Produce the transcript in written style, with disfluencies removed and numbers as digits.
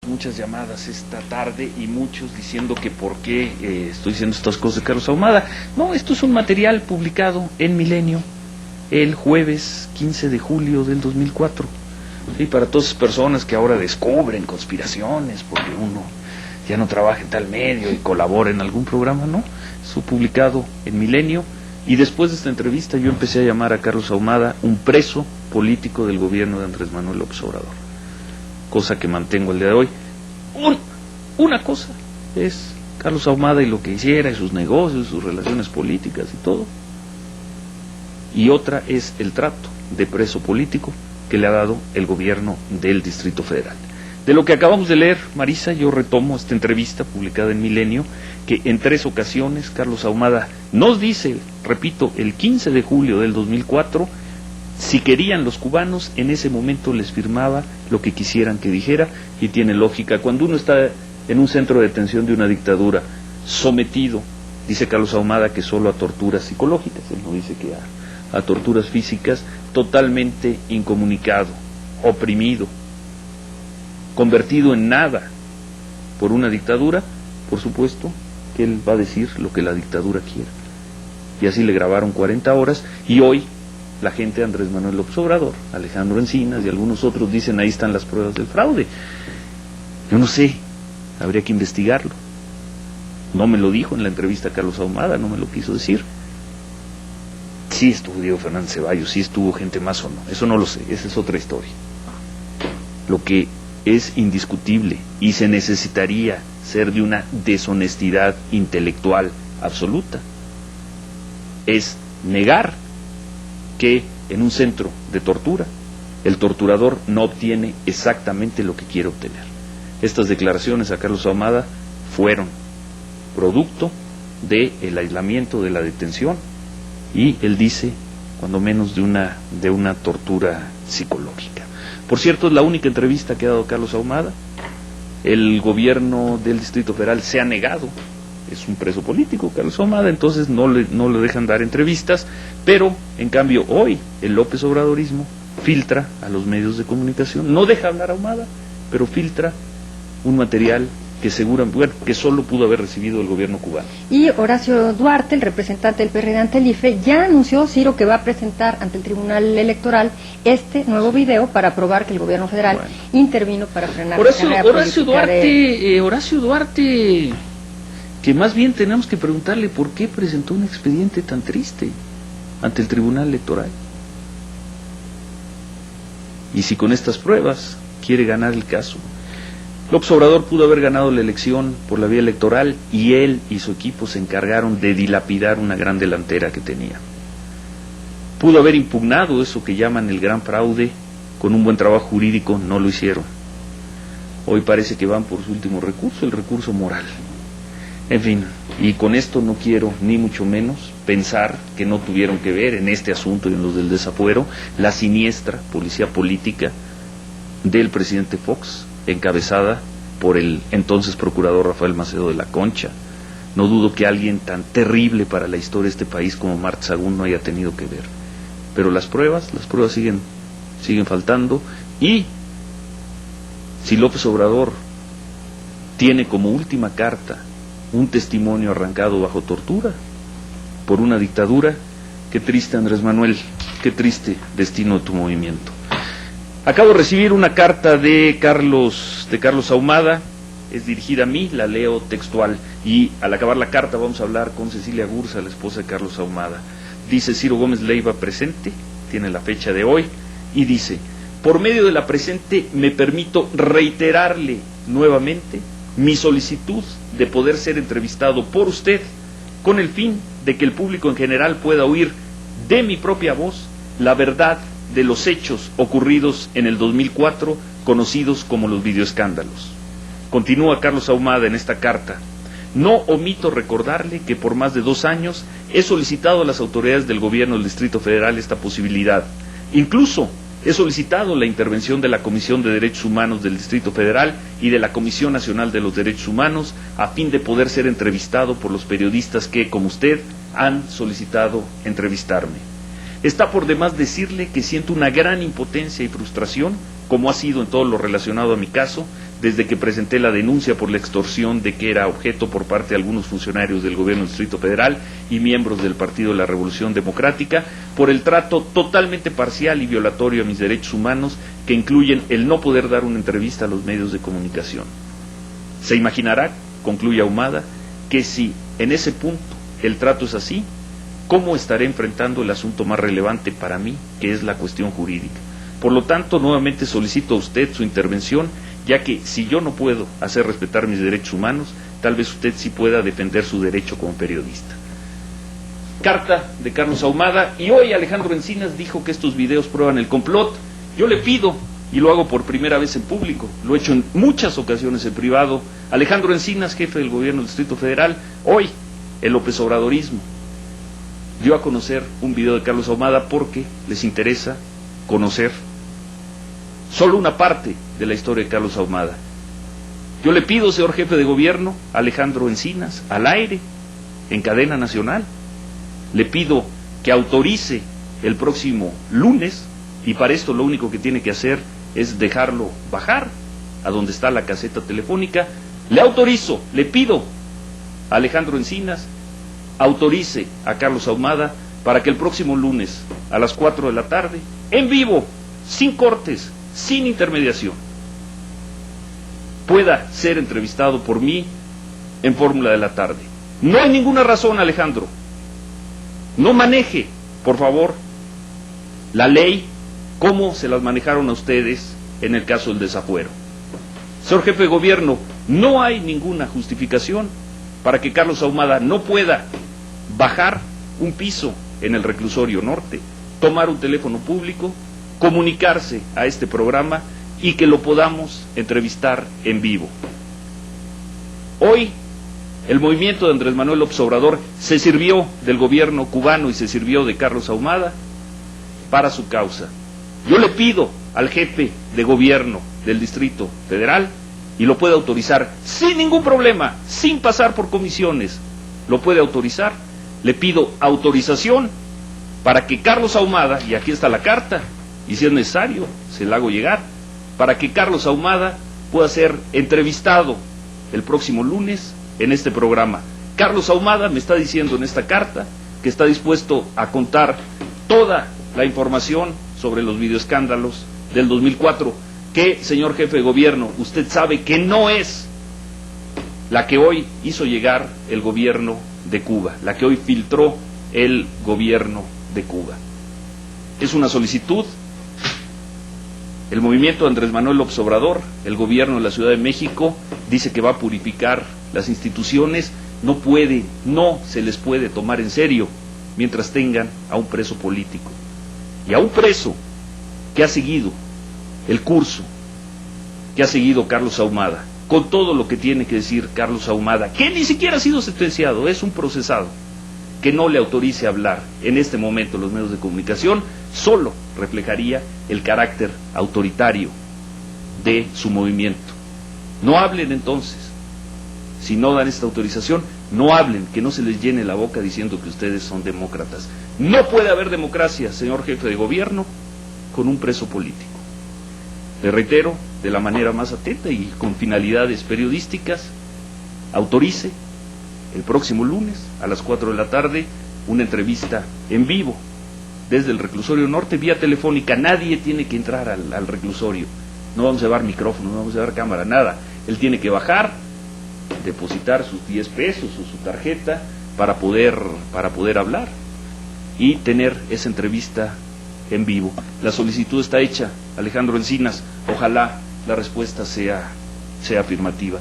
Muchas llamadas esta tarde y muchos diciendo que por qué estoy diciendo estas cosas de Carlos Ahumada. No, esto es un material publicado en Milenio el jueves 15 de julio del 2004. Sí, para todas esas personas que ahora descubren conspiraciones porque uno ya no trabaja en tal medio y colabora en algún programa, no. Eso publicado en Milenio. Y después de esta entrevista yo empecé a llamar a Carlos Ahumada un preso político del gobierno de Andrés Manuel López Obrador, cosa que mantengo el día de hoy. Una cosa es Carlos Ahumada y lo que hiciera, y sus negocios, sus relaciones políticas y todo, y otra es el trato de preso político que le ha dado el gobierno del Distrito Federal. De lo que acabamos de leer, Marisa, yo retomo esta entrevista publicada en Milenio, que en 3 ocasiones Carlos Ahumada nos dice, repito, el 15 de julio del 2004, si querían los cubanos, en ese momento les firmaba lo que quisieran que dijera, y tiene lógica. Cuando uno está en un centro de detención de una dictadura, sometido, dice Carlos Ahumada, que solo a torturas psicológicas, él no dice que a torturas físicas, totalmente incomunicado, oprimido, convertido en nada por una dictadura, por supuesto que él va a decir lo que la dictadura quiera. Y así le grabaron 40 horas, y hoy la gente de Andrés Manuel López Obrador, Alejandro Encinas y algunos otros dicen ahí están las pruebas del fraude. Yo no sé, habría que investigarlo. No me lo dijo en la entrevista a Carlos Ahumada, no me lo quiso decir. Sí estuvo Diego Fernández Ceballos, sí estuvo gente más o no, eso no lo sé, esa es otra historia. Lo que es indiscutible y se necesitaría ser de una deshonestidad intelectual absoluta es negar que en un centro de tortura el torturador no obtiene exactamente lo que quiere obtener. Estas declaraciones a Carlos Ahumada fueron producto del aislamiento, de la detención, y él dice, cuando menos, de una tortura psicológica. Por cierto, es la única entrevista que ha dado Carlos Ahumada. El gobierno del Distrito Federal se ha negado. Es un preso político, Carlos Ahumada, entonces no le dejan dar entrevistas, pero en cambio hoy el López Obradorismo filtra a los medios de comunicación, no deja hablar a Ahumada, pero filtra un material que que solo pudo haber recibido el gobierno cubano. Y Horacio Duarte, el representante del PRD ante el IFE, ya anunció, Ciro, que va a presentar ante el Tribunal Electoral este nuevo video para probar que el gobierno federal intervino para frenar Horacio Duarte, que más bien tenemos que preguntarle por qué presentó un expediente tan triste ante el Tribunal Electoral. Y si con estas pruebas quiere ganar el caso. López Obrador pudo haber ganado la elección por la vía electoral y él y su equipo se encargaron de dilapidar una gran delantera que tenía. Pudo haber impugnado eso que llaman el gran fraude con un buen trabajo jurídico, no lo hicieron. Hoy parece que van por su último recurso, el recurso moral. En fin, y con esto no quiero ni mucho menos pensar que no tuvieron que ver en este asunto y en los del desafuero la siniestra policía política del presidente Fox, encabezada por el entonces procurador Rafael Macedo de la Concha. No dudo que alguien tan terrible para la historia de este país como Marta Sagún no haya tenido que ver. Pero las pruebas siguen faltando, y si López Obrador tiene como última carta un testimonio arrancado bajo tortura por una dictadura, qué triste, Andrés Manuel, qué triste destino de tu movimiento. Acabo de recibir una carta de Carlos Ahumada, es dirigida a mí, la leo textual, y al acabar la carta vamos a hablar con Cecilia Gursa, la esposa de Carlos Ahumada. Dice: Ciro Gómez Leiva presente, tiene la fecha de hoy, y dice: por medio de la presente me permito reiterarle nuevamente mi solicitud de poder ser entrevistado por usted, con el fin de que el público en general pueda oír de mi propia voz la verdad de los hechos ocurridos en el 2004, conocidos como los videoescándalos. Continúa Carlos Ahumada en esta carta: no omito recordarle que por más de 2 años he solicitado a las autoridades del gobierno del Distrito Federal esta posibilidad. Incluso he solicitado la intervención de la Comisión de Derechos Humanos del Distrito Federal y de la Comisión Nacional de los Derechos Humanos a fin de poder ser entrevistado por los periodistas que, como usted, han solicitado entrevistarme. Está por demás decirle que siento una gran impotencia y frustración, como ha sido en todo lo relacionado a mi caso, desde que presenté la denuncia por la extorsión de que era objeto por parte de algunos funcionarios del gobierno del Distrito Federal y miembros del Partido de la Revolución Democrática, por el trato totalmente parcial y violatorio a mis derechos humanos, que incluyen el no poder dar una entrevista a los medios de comunicación. Se imaginará, concluye Ahumada, que si en ese punto el trato es así, ¿cómo estaré enfrentando el asunto más relevante para mí, que es la cuestión jurídica? Por lo tanto, nuevamente solicito a usted su intervención, ya que si yo no puedo hacer respetar mis derechos humanos, tal vez usted sí pueda defender su derecho como periodista. Carta de Carlos Ahumada. Y hoy Alejandro Encinas dijo que estos videos prueban el complot. Yo le pido, y lo hago por primera vez en público, lo he hecho en muchas ocasiones en privado, Alejandro Encinas, jefe del gobierno del Distrito Federal, hoy el López Obradorismo dio a conocer un video de Carlos Ahumada porque les interesa conocer solo una parte de la historia de Carlos Ahumada. Yo le pido, señor jefe de gobierno, Alejandro Encinas, al aire, en cadena nacional, le pido que autorice el próximo lunes, y para esto lo único que tiene que hacer es dejarlo bajar a donde está la caseta telefónica. Le autorizo, le pido a Alejandro Encinas, autorice a Carlos Ahumada para que el próximo lunes a las 4 de la tarde, en vivo, sin cortes, sin intermediación, pueda ser entrevistado por mí en Fórmula de la Tarde. No hay ninguna razón, Alejandro. No maneje, por favor, la ley como se las manejaron a ustedes en el caso del desafuero. Señor jefe de gobierno, no hay ninguna justificación para que Carlos Ahumada no pueda bajar un piso en el reclusorio norte, tomar un teléfono público, comunicarse a este programa y que lo podamos entrevistar en vivo. Hoy el movimiento de Andrés Manuel López Obrador se sirvió del gobierno cubano y se sirvió de Carlos Ahumada para su causa. Yo le pido al jefe de gobierno del Distrito Federal, y lo puede autorizar sin ningún problema, sin pasar por comisiones, lo puede autorizar, le pido autorización para que Carlos Ahumada, y aquí está la carta, y si es necesario, se la hago llegar, para que Carlos Ahumada pueda ser entrevistado el próximo lunes en este programa. Carlos Ahumada me está diciendo en esta carta que está dispuesto a contar toda la información sobre los videoescándalos del 2004, que, señor jefe de gobierno, usted sabe que no es la que hoy hizo llegar el gobierno de Cuba, la que hoy filtró el gobierno de Cuba. Es una solicitud. El movimiento de Andrés Manuel López Obrador, el gobierno de la Ciudad de México, dice que va a purificar las instituciones. No se les puede tomar en serio mientras tengan a un preso político. Y a un preso que ha seguido el curso, que ha seguido Carlos Ahumada, con todo lo que tiene que decir Carlos Ahumada, que ni siquiera ha sido sentenciado, es un procesado, que no le autorice hablar en este momento los medios de comunicación, solo reflejaría el carácter autoritario de su movimiento. No hablen entonces, si no dan esta autorización, no hablen, que no se les llene la boca diciendo que ustedes son demócratas. No puede haber democracia, señor jefe de gobierno, con un preso político. Le reitero, de la manera más atenta y con finalidades periodísticas, autorice el próximo lunes a las 4 de la tarde una entrevista en vivo desde el reclusorio norte, vía telefónica. Nadie tiene que entrar al reclusorio, no vamos a llevar micrófono, no vamos a llevar cámara, nada. Él tiene que bajar, depositar sus 10 pesos o su tarjeta para poder hablar y tener esa entrevista en vivo. La solicitud está hecha, Alejandro Encinas, ojalá la respuesta sea afirmativa.